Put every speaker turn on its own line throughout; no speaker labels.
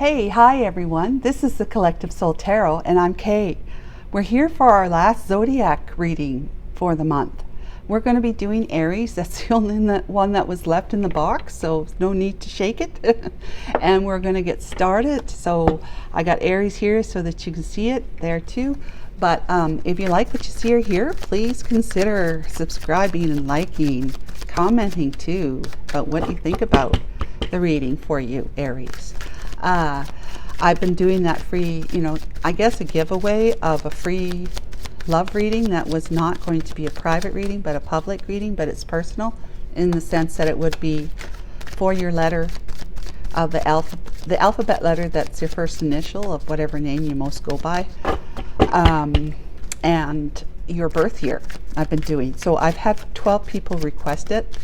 Hey, hi everyone. This is the Collective Soul Tarot and I'm Kate. We're here for our last zodiac reading for the month. We're going to be doing Aries. That's the only one that was left in the box, so no need to shake it. And we're going to get started. So I got Aries here so that you can see it there too. But if you like what you see here, please consider subscribing and liking, commenting too about what you think about the reading for you, Aries. I've been doing that free, I guess a giveaway of a free love reading that was not going to be a private reading, but a public reading, but it's personal in the sense that it would be for your letter of the alphabet letter that's your first initial of whatever name you most go by, and your birth year I've been doing. So I've had 12 people request it,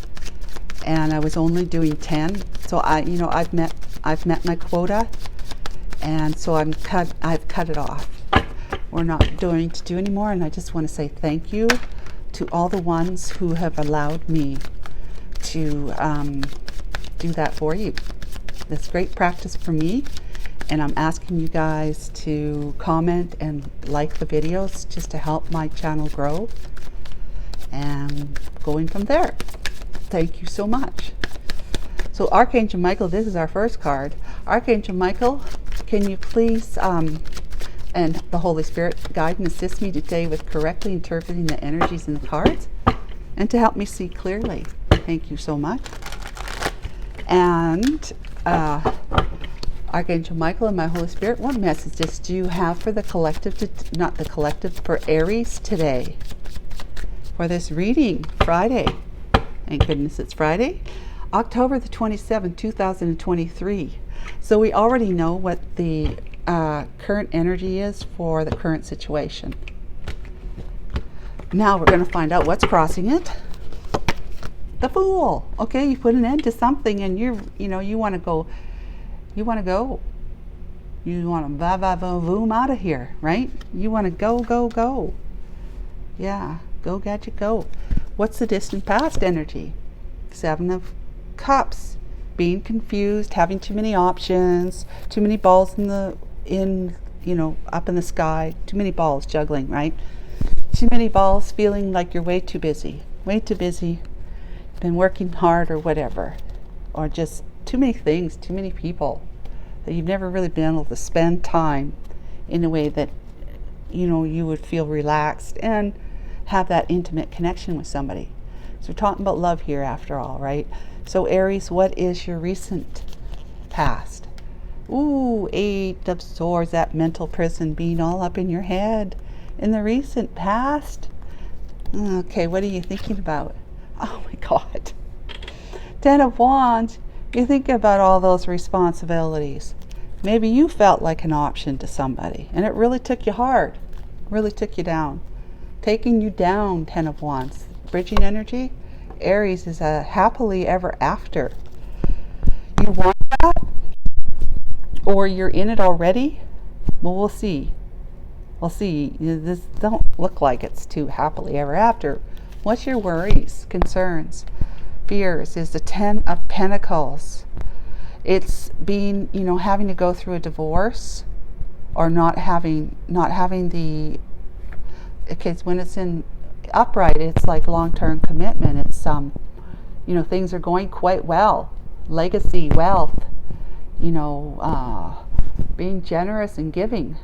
and I was only doing 10. So I've met my quota, and so I've cut it off. We're not doing to do anymore, and I just want to say thank you to all the ones who have allowed me to do that for you. That's great practice for me, and I'm asking you guys to comment and like the videos just to help my channel grow, and going from there. Thank you so much. So Archangel Michael, this is our first card. Archangel Michael, can you please, and the Holy Spirit, guide and assist me today with correctly interpreting the energies in the cards and to help me see clearly. Thank you so much. And Archangel Michael and my Holy Spirit, what messages do you have for the collective, for Aries today? For this reading, Friday. Thank goodness it's Friday. October the 27th, 2023. So we already know what the current energy is for the current situation. Now we're going to find out what's crossing it. The Fool. Okay, you put an end to something, and you want to go. You want to va-va-va-voom out of here, right? You want to go. Yeah, go gadget go. What's the distant past energy? 7 of Cups. Being confused, having too many options, too many balls up in the sky, too many balls juggling, right? Too many balls, feeling like you're way too busy, been working hard or whatever, or just too many things, too many people that you've never really been able to spend time in a way that you would feel relaxed and have that intimate connection with somebody. So we're talking about love here after all, right? So Aries, what is your recent past? Ooh, 8 of Swords, that mental prison being all up in your head in the recent past. Okay, what are you thinking about? Oh my God. 10 of Wands, you think about all those responsibilities. Maybe you felt like an option to somebody, and it really took you hard, really took you down. Taking you down, 10 of Wands. Bridging energy. Aries is a happily ever after. You want that? Or you're in it already? Well, we'll see. This don't look like it's too happily ever after. What's your worries, concerns, fears? Is the 10 of Pentacles. It's being, having to go through a divorce, or not having the, okay, when it's in upright, it's like long-term commitment. It's things are going quite well, legacy, wealth, being generous and giving.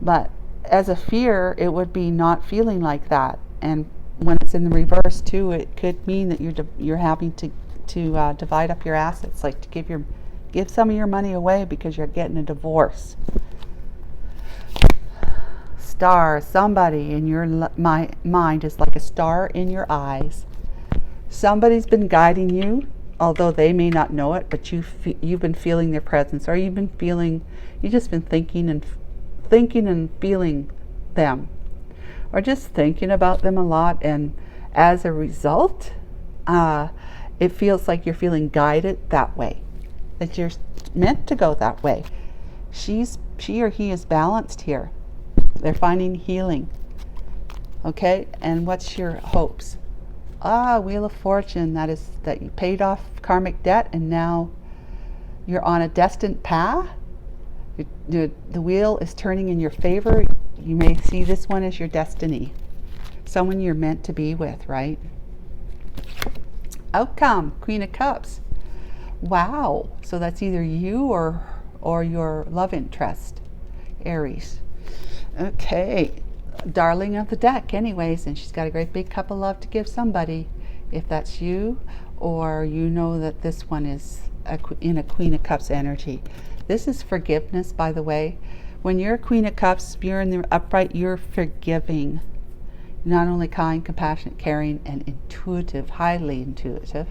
But as a fear, it would be not feeling like that. And when it's in the reverse too, it could mean that you're having to divide up your assets, like to give some of your money away because you're getting a divorce. Star, somebody in your mind is like a star in your eyes. Somebody's been guiding you, although they may not know it, but you've been feeling their presence, or you've just been thinking and feeling them, or just thinking about them a lot, and as a result, it feels like you're feeling guided that way, that you're meant to go that way. She or he is balanced here. They're finding healing. Okay, and what's your hopes? Wheel of Fortune, that you paid off karmic debt, and now You're on a destined path. The wheel is turning in your favor. You may see this one as your destiny. Someone you're meant to be with, right? Outcome, Queen of Cups. Wow. So that's either you or your love interest, Aries. Okay. Darling of the deck anyways, and she's got a great big cup of love to give somebody. If that's you, or you know that this one is in a Queen of Cups energy. This is forgiveness, by the way. When you're a Queen of Cups, you're in the upright, you're forgiving. Not only kind, compassionate, caring, and intuitive, highly intuitive,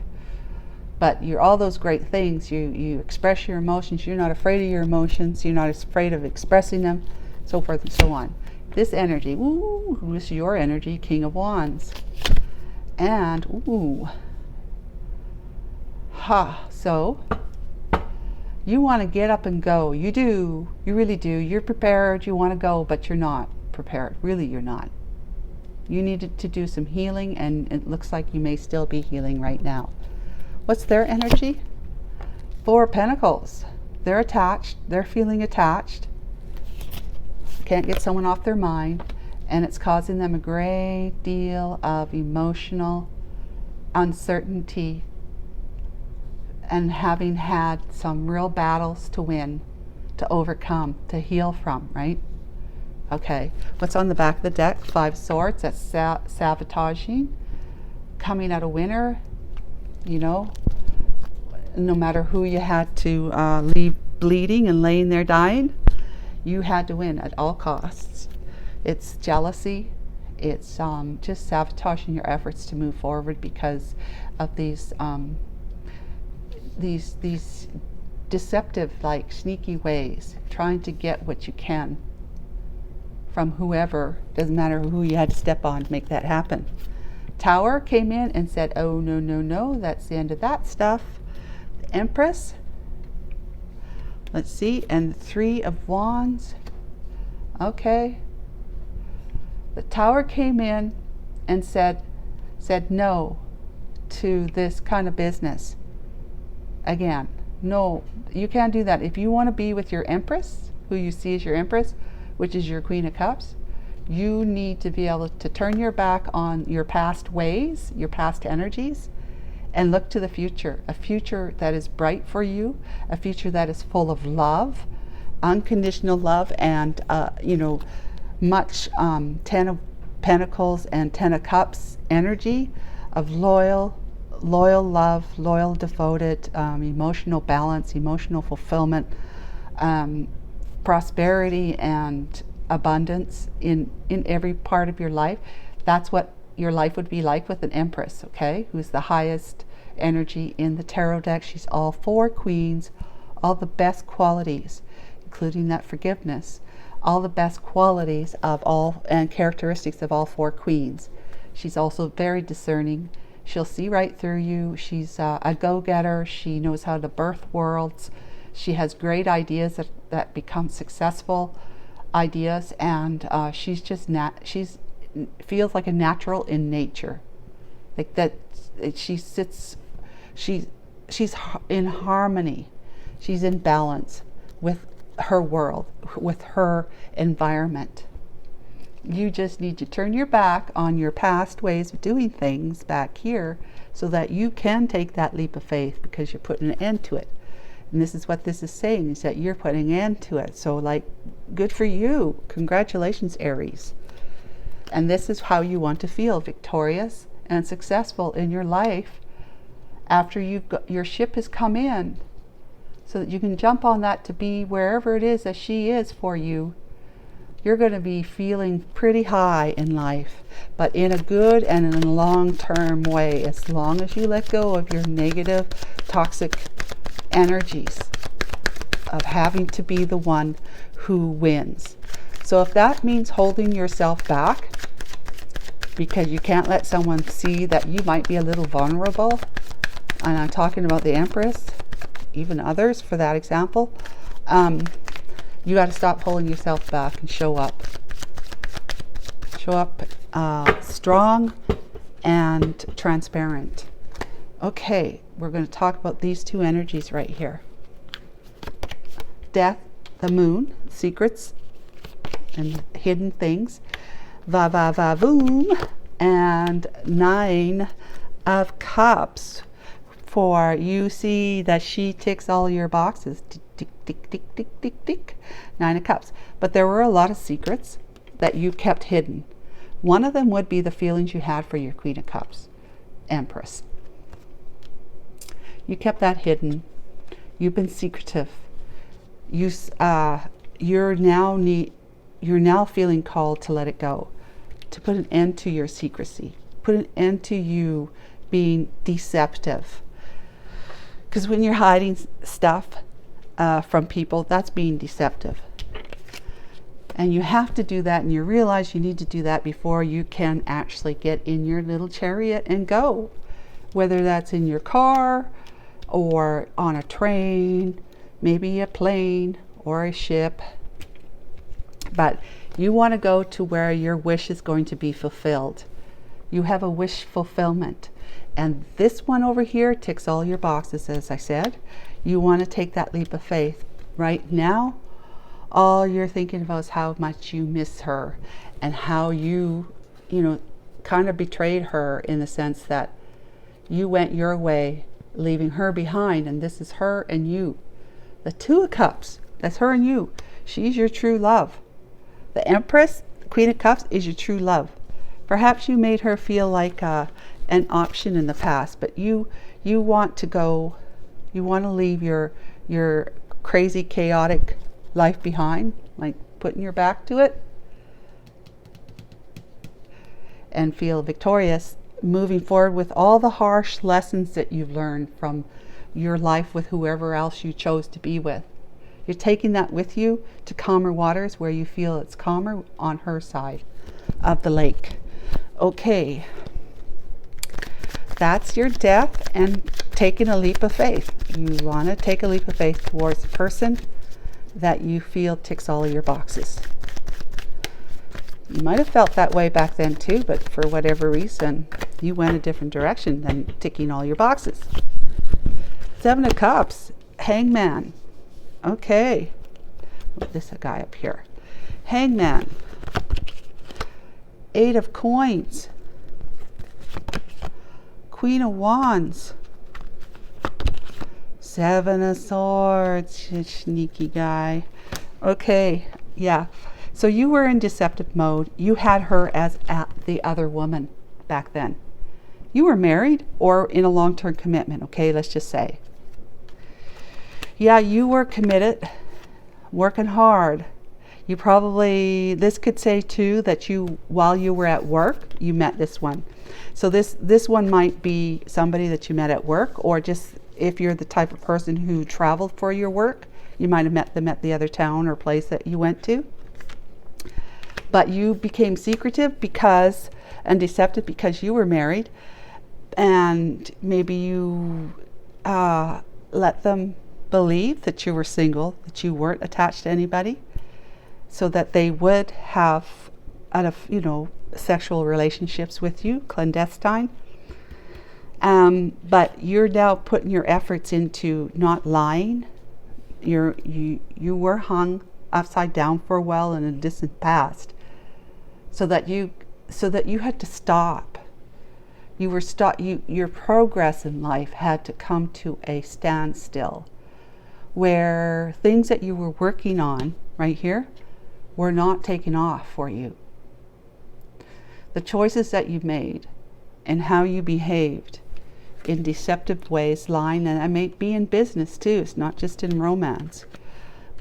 but you're all those great things. You express your emotions. You're not afraid of your emotions. You're not afraid of expressing them, so forth and so on. This energy, ooh, this is your energy, King of Wands. And, ooh, so you want to get up and go. You do. You really do. You're prepared. You want to go, but you're not prepared. Really, you're not. You needed to do some healing, and it looks like you may still be healing right now. What's their energy? Four of Pentacles. They're attached. They're feeling attached. Can't get someone off their mind, and it's causing them a great deal of emotional uncertainty and having had some real battles to win, to overcome, to heal from, right? Okay, what's on the back of the deck? Five Swords. That's sabotaging, coming out a winner. You know, no matter who you had to leave bleeding and laying there dying, you had to win at all costs. It's jealousy. It's just sabotaging your efforts to move forward because of these deceptive, like sneaky ways, trying to get what you can from whoever. Doesn't matter who you had to step on to make that happen. Tower came in and said, oh, no, no, no, that's the end of that stuff. The Empress. Let's see, and Three of Wands. Okay. The Tower came in and said no to this kind of business. Again, no, you can't do that. If you want to be with your Empress, who you see as your Empress, which is your Queen of Cups, you need to be able to turn your back on your past ways, your past energies, and look to the future. A future that is bright for you, a future that is full of love, unconditional love, and much Ten of Pentacles and Ten of Cups energy of loyal love, loyal, devoted, emotional balance, emotional fulfillment, prosperity and abundance in every part of your life. That's what your life would be like with an Empress, okay, who's the highest energy in the tarot deck. She's all four queens, all the best qualities, including that forgiveness, all the best qualities of all and characteristics of all four queens. She's also very discerning. She'll see right through you. She's a go-getter. She knows how to birth worlds. She has great ideas that become successful ideas, and she's just feels like a natural in nature, like that. She's in harmony. She's in balance with her world, with her environment. You just need to turn your back on your past ways of doing things back here so that you can take that leap of faith, because you're putting an end to it. And this is what this is saying, is that you're putting an end to it. So, like, good for you. Congratulations, Aries. And this is how you want to feel, victorious and successful in your life after your ship has come in, so that you can jump on that to be wherever it is that she is for you. You're going to be feeling pretty high in life, but in a good and in a long-term way, as long as you let go of your negative, toxic energies of having to be the one who wins. So if that means holding yourself back because you can't let someone see that you might be a little vulnerable, and I'm talking about the Empress, even others for that example, you got to stop pulling yourself back and show up. Show up strong and transparent. Okay, we're going to talk about these two energies right here. Death, the moon, secrets and hidden things. Va va va voom. And 9 of Cups. For you see that she ticks all your boxes. Tick, tick, tick, tick, tick, tick, tick. 9 of Cups. But there were a lot of secrets that you kept hidden. One of them would be the feelings you had for your Queen of Cups, Empress. You kept that hidden. You've been secretive. You're now feeling called to let it go, to put an end to your secrecy, put an end to you being deceptive. Because when you're hiding stuff from people, that's being deceptive. And you have to do that, and you realize you need to do that before you can actually get in your little chariot and go. Whether that's in your car or on a train, maybe a plane or a ship. But you want to go to where your wish is going to be fulfilled. You have a wish fulfillment. And this one over here ticks all your boxes, as I said. You want to take that leap of faith. Right now, all you're thinking about is how much you miss her and how you kind of betrayed her, in the sense that you went your way, leaving her behind, and this is her and you. The 2 of Cups, that's her and you. She's your true love. The Empress, the Queen of Cups, is your true love. Perhaps you made her feel like an option in the past, but you want to go, you want to leave your crazy, chaotic life behind, like putting your back to it, and feel victorious, moving forward with all the harsh lessons that you've learned from your life with whoever else you chose to be with. You're taking that with you to calmer waters, where you feel it's calmer on her side of the lake. Okay, that's your death and taking a leap of faith. You want to take a leap of faith towards a person that you feel ticks all of your boxes. You might have felt that way back then too, but for whatever reason, you went a different direction than ticking all your boxes. 7 of Cups, Hangman. Okay, put this guy up here. Hangman. 8 of Coins. Queen of Wands. 7 of Swords, you sneaky guy. Okay, yeah. So you were in deceptive mode. You had her as the other woman back then. You were married or in a long-term commitment, okay, let's just say. Yeah, you were committed, working hard. You probably, this could say too that while you were at work, you met this one. So this one might be somebody that you met at work, or just if you're the type of person who traveled for your work, you might have met them at the other town or place that you went to. But you became secretive and deceptive because you were married, and maybe you let them believe that you were single, that you weren't attached to anybody, so that they would have sexual relationships with you, clandestine. But you're now putting your efforts into not lying. You were hung upside down for a while in a distant past, so that you had to stop. Your progress in life had to come to a standstill, where things that you were working on right here were not taking off for you. The choices that you made and how you behaved in deceptive ways, lying, and I may be in business too, it's not just in romance,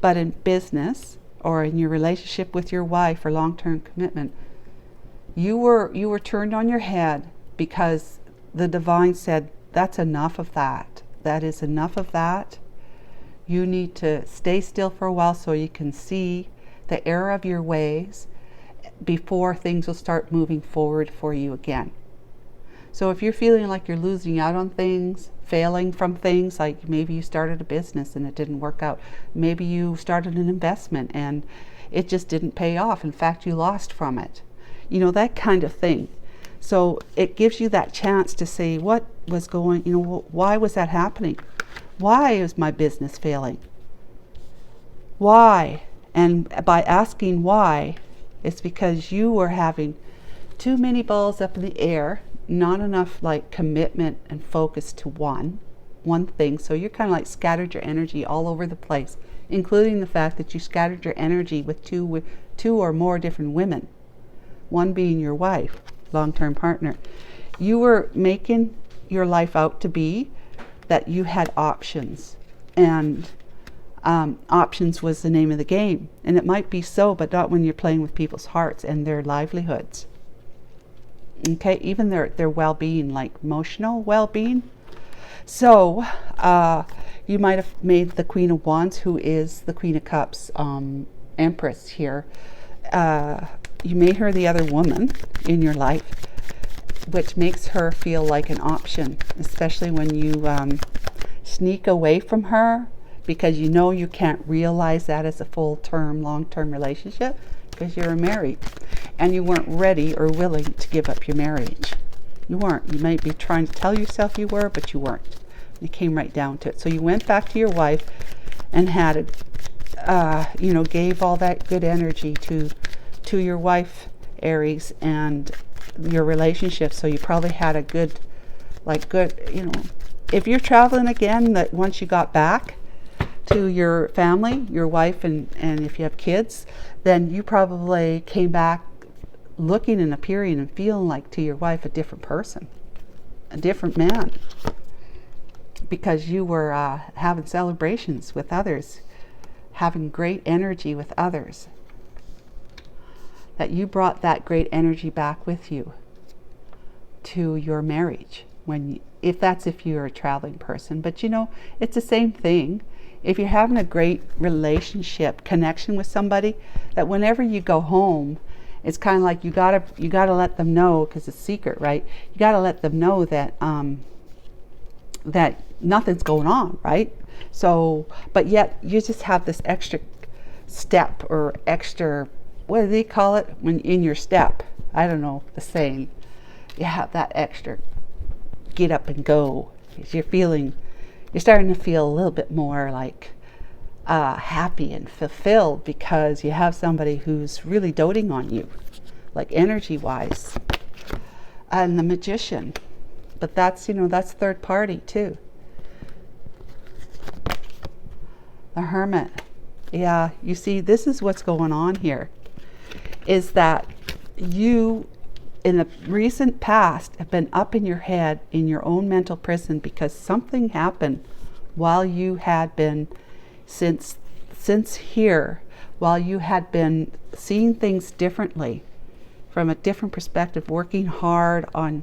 but in business or in your relationship with your wife or long-term commitment, you were turned on your head because the divine said, that's enough of that. That is enough of that. You need to stay still for a while so you can see the error of your ways before things will start moving forward for you again. So if you're feeling like you're losing out on things, failing from things, like maybe you started a business and it didn't work out. Maybe you started an investment and it just didn't pay off. In fact, you lost from it. That kind of thing. So it gives you that chance to say, what was going, why was that happening? Why is my business failing? Why? And by asking why, it's because you were having too many balls up in the air, not enough like commitment and focus to one thing. So you're kind of like scattered your energy all over the place, including the fact that you scattered your energy with two or more different women, one being your wife, long-term partner. You were making your life out to be that you had options, and options was the name of the game. And it might be so, but not when you're playing with people's hearts and their livelihoods. Okay, even their well-being, like emotional well-being. So you might have made the Queen of Wands, who is the Queen of Cups, Empress here. You made her the other woman in your life, which makes her feel like an option, especially when you sneak away from her because you know you can't realize that as a full-term, long-term relationship because you're married and you weren't ready or willing to give up your marriage. You weren't. You might be trying to tell yourself you were, but you weren't. It came right down to it. So you went back to your wife and had gave all that good energy to your wife, Aries, and your relationship. So you probably had a good, if you're traveling again, that once you got back to your family, your wife, and if you have kids, then you probably came back looking and appearing and feeling like to your wife a different person, a different man, because you were having celebrations with others, having great energy with others, that you brought that great energy back with you to your marriage, if you're a traveling person. But it's the same thing. If you're having a great relationship connection with somebody, that whenever you go home, it's kind of like you gotta let them know, because it's secret, right? You gotta let them know that that nothing's going on, right? So, but yet you just have this extra step or extra, what do they call it when in your step? I don't know the saying. You have that extra get up and go. You're starting to feel a little bit more like happy and fulfilled because you have somebody who's really doting on you, like energy wise. And the Magician, but that's third party too. The Hermit. Yeah, you see, this is what's going on here, is that you in the recent past have been up in your head in your own mental prison because something happened while you had been since here, while you had been seeing things differently from a different perspective, working hard on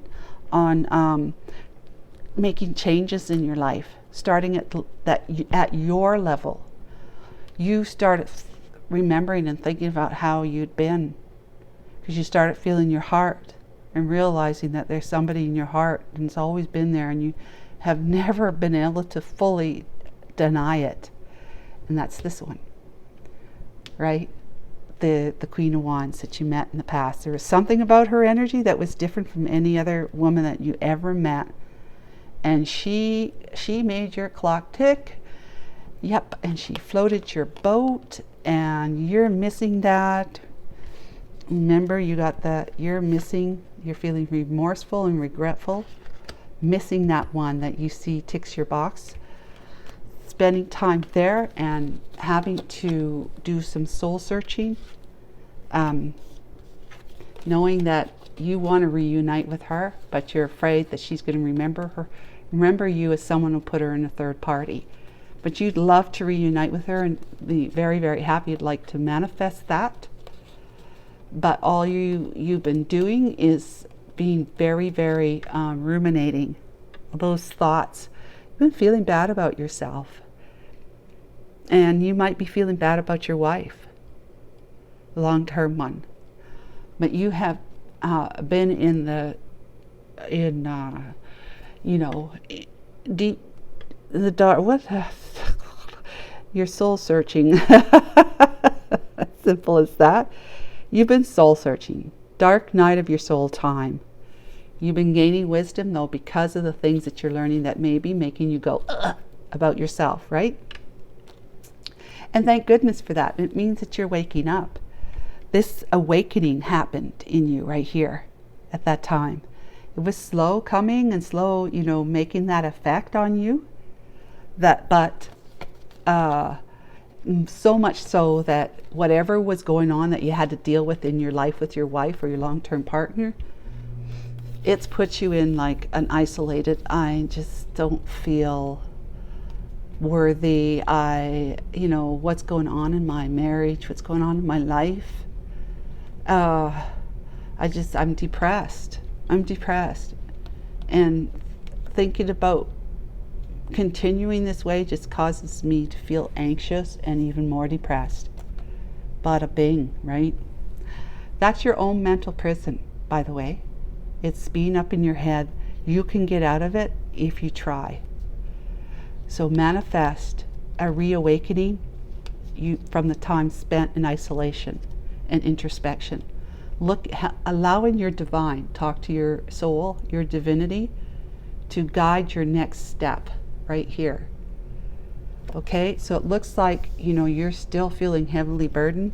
making changes in your life, starting at your level. You started remembering and thinking about how you'd been, because you started feeling your heart and realizing that there's somebody in your heart and it's always been there, and you have never been able to fully deny it. And that's this one, right? The Queen of Wands that you met in the past. There was something about her energy that was different from any other woman that you ever met, and she made your clock tick. Yep, and she floated your boat, and you're missing that. Remember, you're feeling remorseful and regretful, missing that one that you see ticks your box. Spending time there and having to do some soul searching, knowing that you want to reunite with her, but you're afraid that she's going to remember you as someone who put her in a third party. But you'd love to reunite with her and be very, very happy. You'd like to manifest that. But all you've been doing is being very, very ruminating those thoughts. You've been feeling bad about yourself. And you might be feeling bad about your wife, the long-term one. But you have been deep in the dark. You're soul searching. Simple as that. You've been soul searching. Dark night of your soul time. You've been gaining wisdom, though, because of the things that you're learning that may be making you go about yourself, right? And thank goodness for that. It means that you're waking up. This awakening happened in you right here at that time. It was slow coming and slow, you know, making that effect on you. But so much so that whatever was going on that you had to deal with in your life with your wife or your long-term partner, it's put you in like an isolated, I just don't feel worthy. You know, what's going on in my marriage? What's going on in my life? I'm depressed. I'm depressed. And thinking about continuing this way just causes me to feel anxious and even more depressed. Bada bing, right? That's your own mental prison, by the way. It's being up in your head. You can get out of it if you try. So manifest a reawakening from the time spent in isolation and introspection. Allowing your divine, talk to your soul, your divinity, to guide your next step right here. Okay, so it looks like, you know, you're still feeling heavily burdened,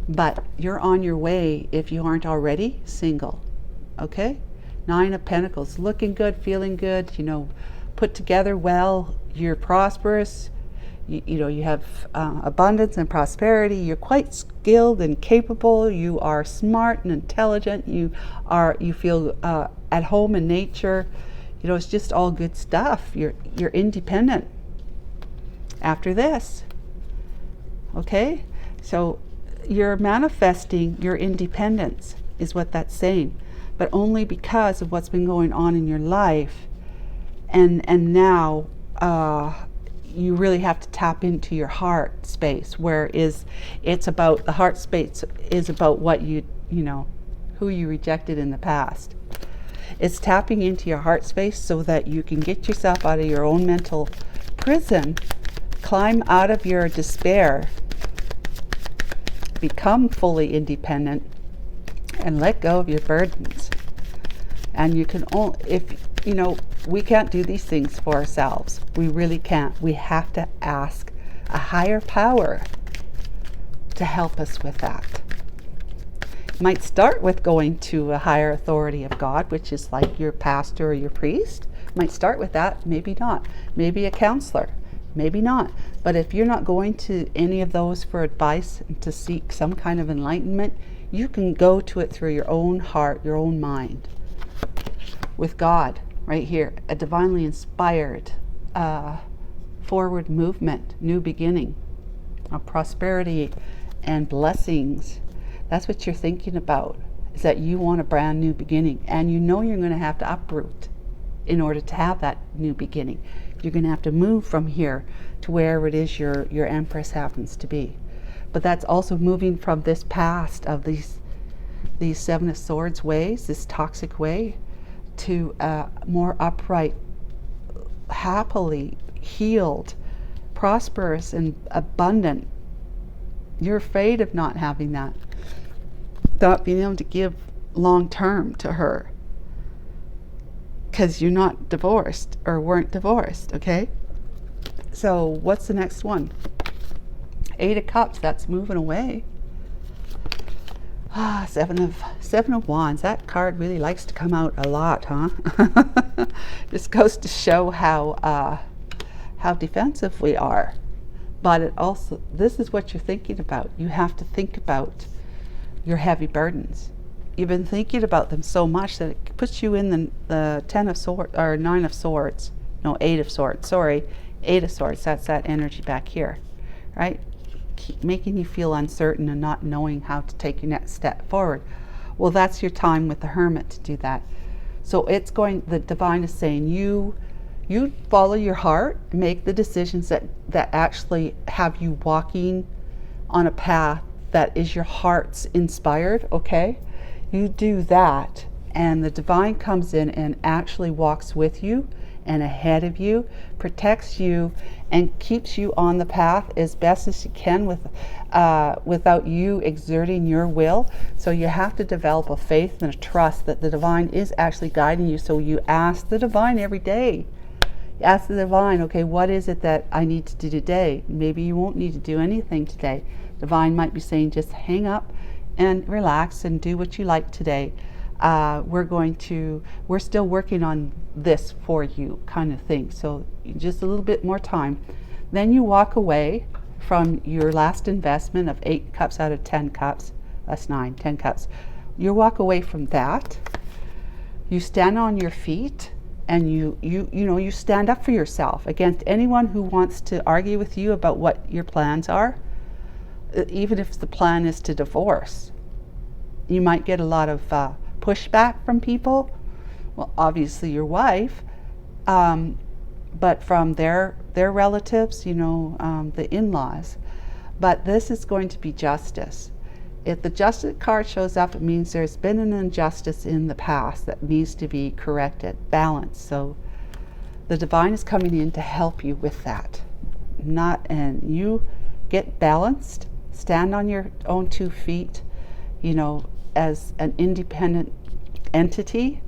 but you're on your way if you aren't already single. Okay, 9 of Pentacles, looking good, feeling good, you know, put together well, you're prosperous, you know, you have abundance and prosperity, you're quite skilled and capable, you are smart and intelligent, you feel at home in nature, you know, it's just all good stuff. You're independent after this. Okay, so you're manifesting your independence is what that's saying, but only because of what's been going on in your life, and now you really have to tap into your heart space, it's about the heart space is about what you know, who you rejected in the past. It's tapping into your heart space so that you can get yourself out of your own mental prison, climb out of your despair, become fully independent, and let go of your burdens. And you can only, you know, we can't do these things for ourselves. We really can't. We have to ask a higher power to help us with that. Might start with going to a higher authority of God, which is like your pastor or your priest. Might start with that, maybe not. Maybe a counselor, maybe not. But if you're not going to any of those for advice and to seek some kind of enlightenment, you can go to it through your own heart, your own mind. With God, right here, a divinely inspired forward movement, new beginning, of prosperity and blessings. That's what you're thinking about, is that you want a brand new beginning, and you know you're going to have to uproot in order to have that new beginning. You're going to have to move from here to wherever it is your Empress happens to be. But that's also moving from this past of these 7 of Swords ways, this toxic way, to a more upright, happily healed, prosperous, and abundant. You're afraid of not having that. Not being able to give long term to her because you're not divorced or weren't divorced. Okay, so what's the next one? 8 of Cups, that's moving away. 7 of Wands, that card really likes to come out a lot, huh? Just goes to show how defensive we are. But it also, this is what you're thinking about. You have to think about your heavy burdens. You've been thinking about them so much that it puts you in the 10 of Swords, or 9 of Swords. No, 8 of Swords. Sorry, 8 of Swords. That's that energy back here, right? Keep making you feel uncertain and not knowing how to take your next step forward. Well, that's your time with the Hermit to do that. So it's going, the divine is saying, you follow your heart, make the decisions that actually have you walking on a path that is your heart's inspired. Okay, you do that, and the divine comes in and actually walks with you and ahead of you, protects you, and keeps you on the path as best as you can without you exerting your will. So you have to develop a faith and a trust that the divine is actually guiding you. So you ask the divine every day, Ask the divine, okay, what is it that I need to do today? Maybe you won't need to do anything today. Divine might be saying, just hang up and relax and do what you like today. We're still working on this for you, kind of thing. So just a little bit more time. Then you walk away from your last investment of 8 cups out of 10 cups. That's 9, 10 cups. You walk away from that. You stand on your feet and you stand up for yourself against anyone who wants to argue with you about what your plans are. Even if the plan is to divorce, you might get a lot of pushback from people. Well, obviously your wife, but from their relatives, the in-laws. But this is going to be justice. If the justice card shows up, it means there's been an injustice in the past that needs to be corrected, balanced. So the divine is coming in to help you with that. And you get balanced, stand on your own 2 feet, as an independent entity,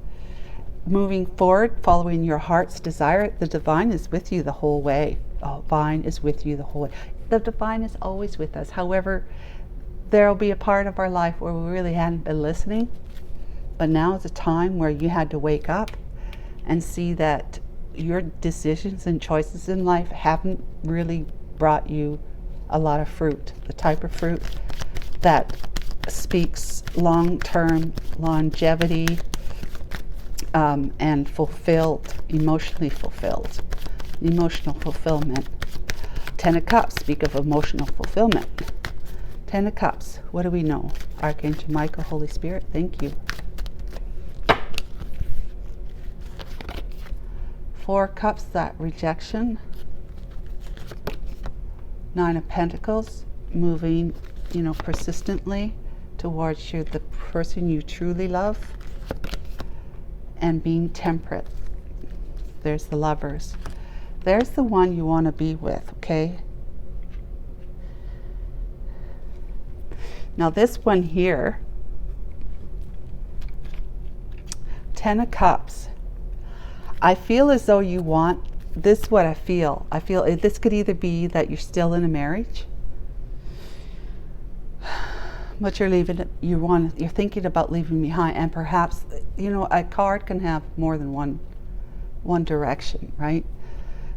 moving forward, following your heart's desire. The divine is with you the whole way. The divine is with you the whole way. The divine is always with us. However, there'll be a part of our life where we really hadn't been listening, but now is a time where you had to wake up and see that your decisions and choices in life haven't really brought you a lot of fruit, the type of fruit that speaks long-term longevity and emotional fulfillment. 10 of Cups speak of emotional fulfillment. 10 of Cups, what do we know? Archangel Michael, Holy Spirit, thank you. 4 Cups, that rejection. 9 of Pentacles, moving, persistently towards the person you truly love. And being temperate. There's the Lovers. There's the one you want to be with, okay? Now this one here, 10 of Cups. I feel as though you want, this is what I feel. I feel this could either be that you're still in a marriage, but you're thinking about leaving behind, and perhaps, a card can have more than one direction, right?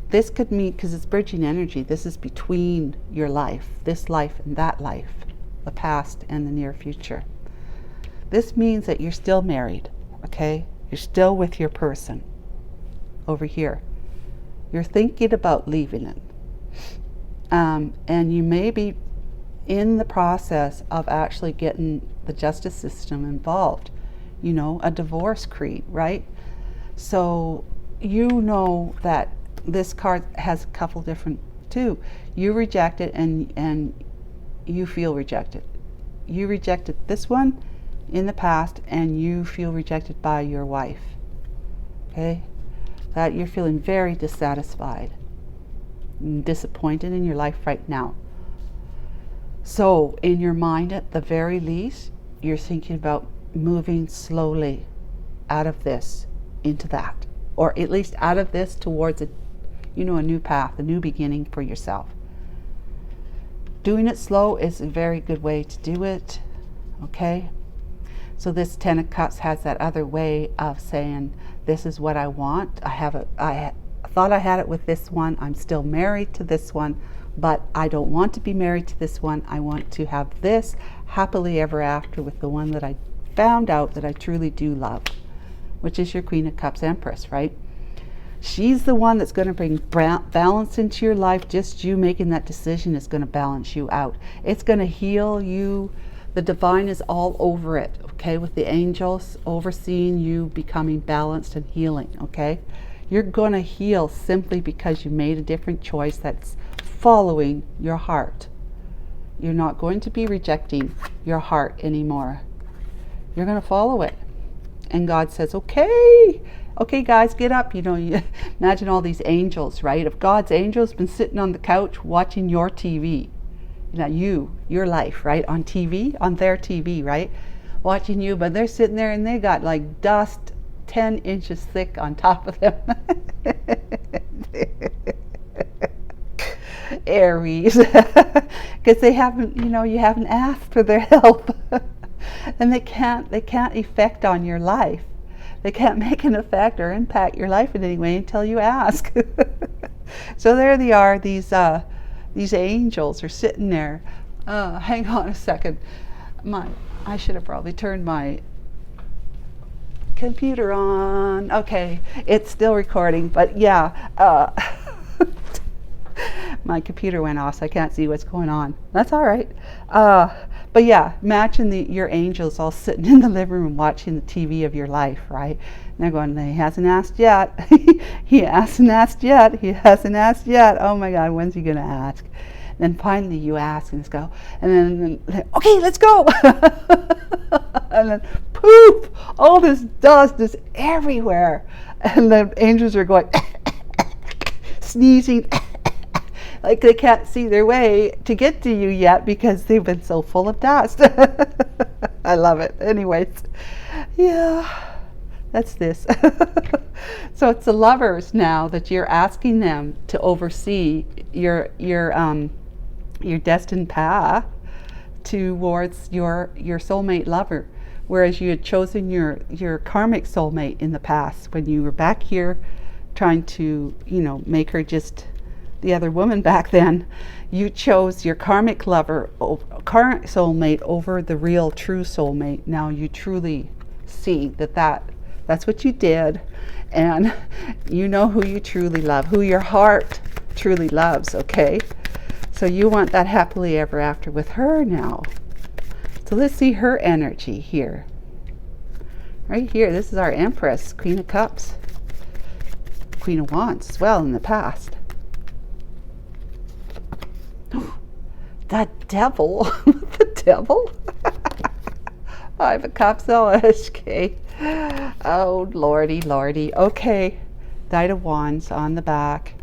This could mean, because it's bridging energy, this is between your life, this life and that life, the past and the near future. This means that you're still married, okay? You're still with your person over here. You're thinking about leaving it. And you may be in the process of actually getting the justice system involved. A divorce decree, right? So that this card has a couple different too. You reject it and you feel rejected. You rejected this one in the past and you feel rejected by your wife. Okay? That you're feeling very dissatisfied and disappointed in your life right now. So in your mind, at the very least, you're thinking about moving slowly out of this into that, or at least out of this towards a new path, a new beginning for yourself. Doing it slow is a very good way to do it, okay? So this 10 of Cups has that other way of saying, this is what I want. I thought I had it with this one. I'm still married to this one, but I don't want to be married to this one. I want to have this happily ever after with the one that I found out that I truly do love, which is your Queen of Cups Empress, right? She's the one that's going to bring balance into your life. Just you making that decision is going to balance you out. It's going to heal you. The divine is all over it, okay, with the angels overseeing you becoming balanced and healing, okay? You're going to heal simply because you made a different choice that's following your heart. You're not going to be rejecting your heart anymore. You're going to follow it. And God says, okay, guys, get up. You imagine all these angels, right? If God's angels been sitting on the couch watching your TV, your life, right? On TV, on their TV, right? Watching you, but they're sitting there and they got like dust 10 inches thick on top of them. Aries, because they haven't, you haven't asked for their help, and they can't effect on your life. They can't make an effect or impact your life in any way until you ask. So there they are. These angels are sitting there. Hang on a second. I should have probably turned my computer on. Okay, it's still recording, but yeah. My computer went off, so I can't see what's going on. That's all right. But yeah, imagine your angels all sitting in the living room watching the TV of your life, right? And they're going, he hasn't asked yet. He hasn't asked yet. He hasn't asked yet. Oh my God, when's he going to ask? And then finally you ask and go, and then okay, let's go. And then poof, all this dust is everywhere. And the angels are going, sneezing, like they can't see their way to get to you yet because they've been so full of dust. I love it. Anyways, yeah, that's this. So it's the lovers now that you're asking them to oversee your destined path towards your soulmate lover, whereas you had chosen your karmic soulmate in the past when you were back here trying to make her just the other woman back then. You chose your karmic lover, current soulmate, over the real true soulmate. Now you truly see that's what you did, and you know who you truly love, who your heart truly loves. Okay, so you want that happily ever after with her now. So let's see her energy here. Right here, this is our Empress, Queen of Cups, Queen of Wands as well in the past. The Devil. The Devil. Five of Cups. Oh, okay. Oh, lordy. Okay. Knight of Wands on the back.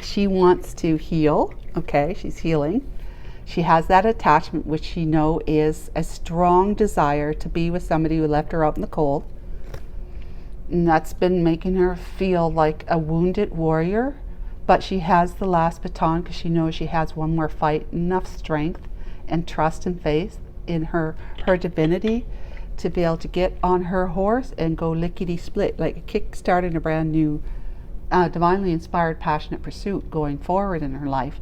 She wants to heal. Okay, she's healing. She has that attachment, which she knows is a strong desire to be with somebody who left her out in the cold. And that's been making her feel like a wounded warrior. But she has the last baton because she knows she has one more fight, enough strength and trust and faith in her divinity to be able to get on her horse and go lickety-split, like a kick-start in a brand new, divinely inspired, passionate pursuit going forward in her life,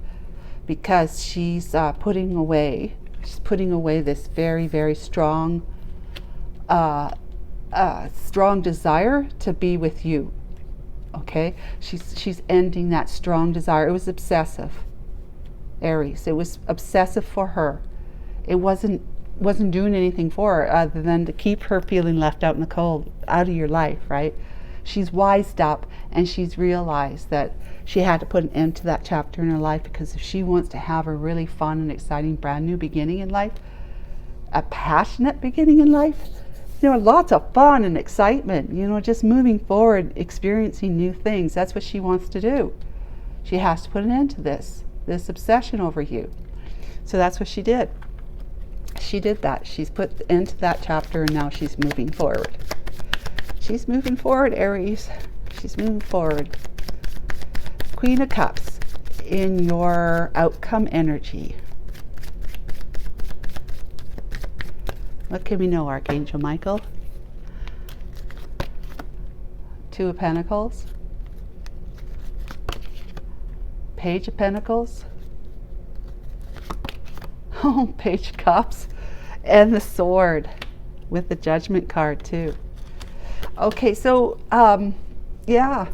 because she's putting away this very, very strong, strong desire to be with you. Okay, she's ending that strong desire. It was obsessive, Aries. It was obsessive for her. It wasn't doing anything for her other than to keep her feeling left out in the cold, out of your life, right? She's wised up and she's realized that she had to put an end to that chapter in her life, because if she wants to have a really fun and exciting brand new beginning in life, a passionate beginning in life, lots of fun and excitement, just moving forward, experiencing new things. That's what she wants to do. She has to put an end to this obsession over you. So that's what she did. She did that. She's put an end to that chapter, and now she's moving forward. She's moving forward, Aries. She's moving forward. Queen of Cups in your outcome energy. What can we know, Archangel Michael? Two of Pentacles. Page of Pentacles. Oh, Page of Cups. And the Sword with the Judgment card too. Okay, so yeah,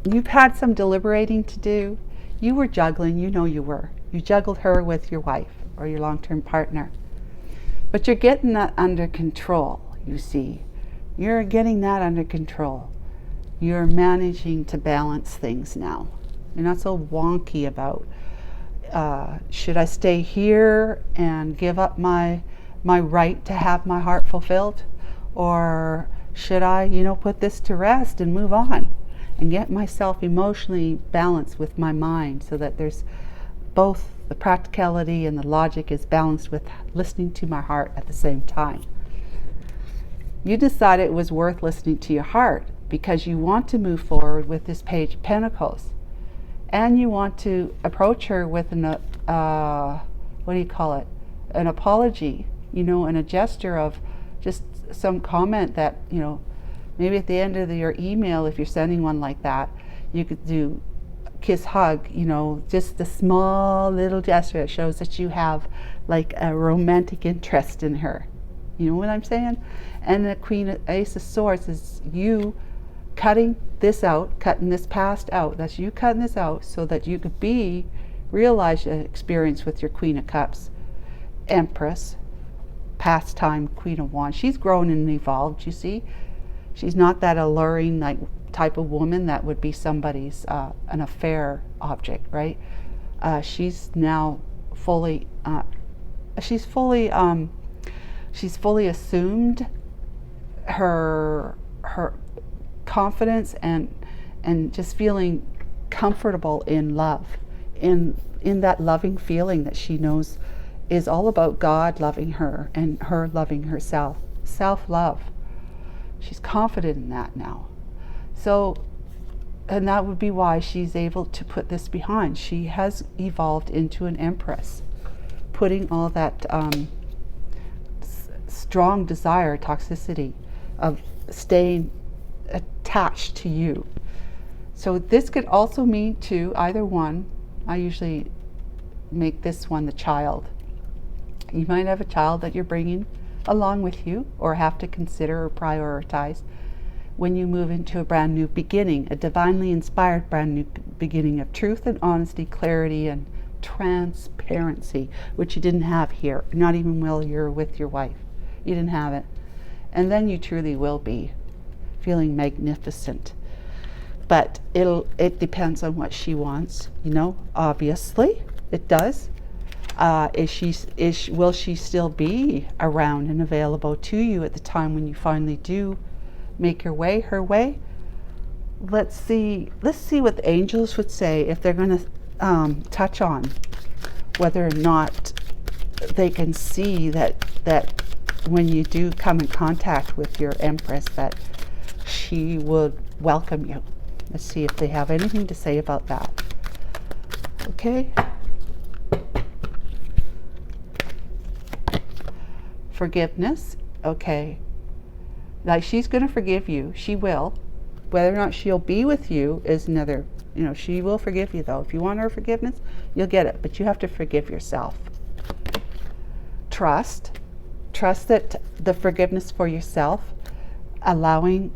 you've had some deliberating to do. You were juggling, you were. You juggled her with your wife or your long-term partner. But you're getting that under control, you see. You're getting that under control. You're managing to balance things now. You're not so wonky about, should I stay here and give up my right to have my heart fulfilled? Or should I, put this to rest and move on and get myself emotionally balanced with my mind, so that there's both the practicality and the logic is balanced with listening to my heart at the same time. You decided it was worth listening to your heart because you want to move forward with this Page of Pentacles. And you want to approach her with an, what do you call it? An apology, you know, and a gesture of just some comment that, you know, maybe at the end of your email, if you're sending one like that, you could do kiss, hug, you know, just the small little gesture that shows that you have like a romantic interest in her. You know what I'm saying? And the Ace of Swords is you cutting this out, cutting this past out. That's you cutting this out so that you could realize your experience with your Queen of Cups, Empress, pastime Queen of Wands. She's grown and evolved, you see. She's not that alluring like type of woman that would be somebody's an affair object, right? She's now fully she's fully assumed her confidence and just feeling comfortable in love, in that loving feeling that she knows is all about God loving her and her loving herself, self-love. She's confident in that now. So, and that would be why she's able to put this behind. She has evolved into an Empress, putting all that strong desire, toxicity of staying attached to you. So this could also mean to either one. I usually make this one the child. You might have a child that you're bringing along with you, or have to consider or prioritize when you move into a brand new beginning, a divinely inspired brand new beginning of truth and honesty, clarity and transparency, which you didn't have here, not even while you're with your wife. You didn't have it. And then you truly will be feeling magnificent. But it depends on what she wants, you know, obviously it does. Will she still be around and available to you at the time when you finally do make her way? Let's see what the angels would say if they're going to touch on whether or not they can see that when you do come in contact with your Empress, that she would welcome you. Let's see if they have anything to say about that. Okay. Forgiveness. Okay. Like, she's going to forgive you. She will. Whether or not she'll be with you is another, you know, she will forgive you though. If you want her forgiveness, you'll get it. But you have to forgive yourself. Trust that the forgiveness for yourself, allowing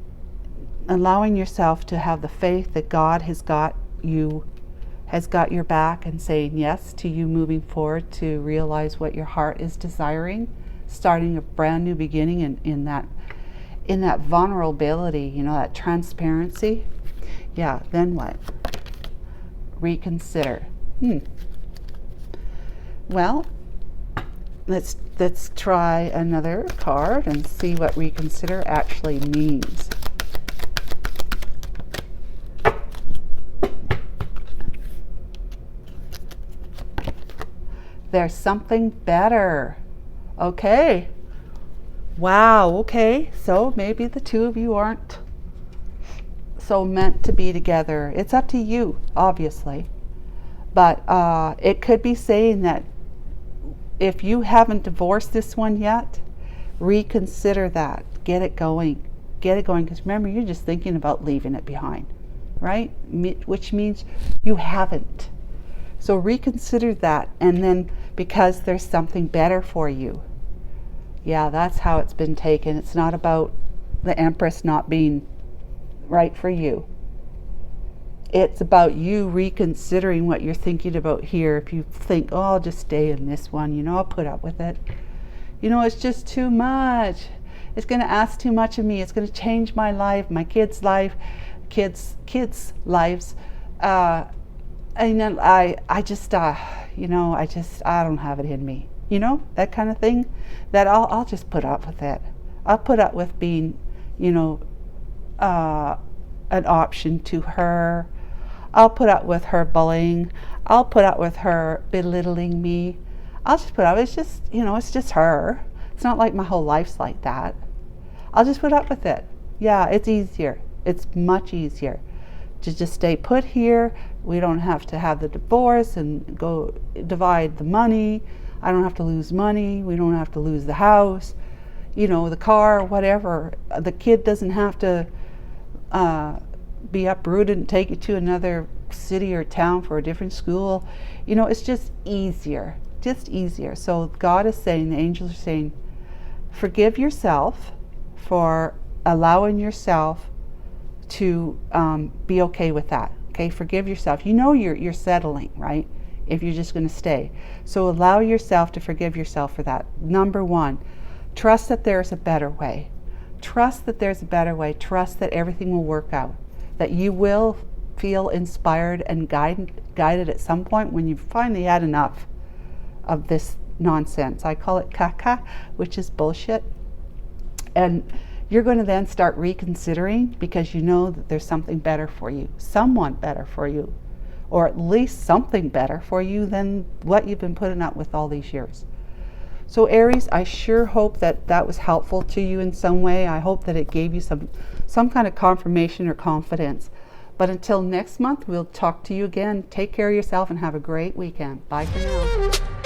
yourself to have the faith that God has got your back, and saying yes to you moving forward to realize what your heart is desiring, starting a brand new beginning in that vulnerability, you know, that transparency. Yeah, then what? Reconsider. Well, let's try another card and see what reconsider actually means. There's something better. Okay. Wow, okay. So maybe the two of you aren't so meant to be together. It's up to you, obviously. But it could be saying that if you haven't divorced this one yet, reconsider that. Get it going. Get it going. Because remember, you're just thinking about leaving it behind, right? Which means you haven't. So reconsider that. And then, because there's something better for you. Yeah, that's how it's been taken. It's not about the Empress not being right for you. It's about you reconsidering what you're thinking about here. If you think, oh, I'll just stay in this one, you know, I'll put up with it. You know, it's just too much. It's going to ask too much of me. It's going to change my life, my kids' life, kids' lives. And then I just, you know, I don't have it in me. You know, that kind of thing. That I'll just put up with it. I'll put up with being, you know, an option to her. I'll put up with her bullying. I'll put up with her belittling me. I'll just put up. It's just, you know, it's just her. It's not like my whole life's like that. I'll just put up with it. Yeah, it's easier. It's much easier to just stay put here. We don't have to have the divorce and go divide the money. I don't have to lose money. We don't have to lose the house, you know, the car, whatever. The kid doesn't have to be uprooted and take you to another city or town for a different school. You know, it's just easier, just easier. So God is saying, the angels are saying, forgive yourself for allowing yourself to be okay with that. Okay, forgive yourself. You know you're settling, right? If you're just going to stay. So allow yourself to forgive yourself for that. Number one, trust that there's a better way. Trust that there's a better way. Trust that everything will work out. That you will feel inspired and guided at some point when you finally had enough of this nonsense. I call it caca, which is bullshit. And you're going to then start reconsidering, because you know that there's something better for you, someone better for you, or at least something better for you than what you've been putting up with all these years. So Aries, I sure hope that that was helpful to you in some way. I hope that it gave you some kind of confirmation or confidence. But until next month, we'll talk to you again. Take care of yourself and have a great weekend. Bye for now.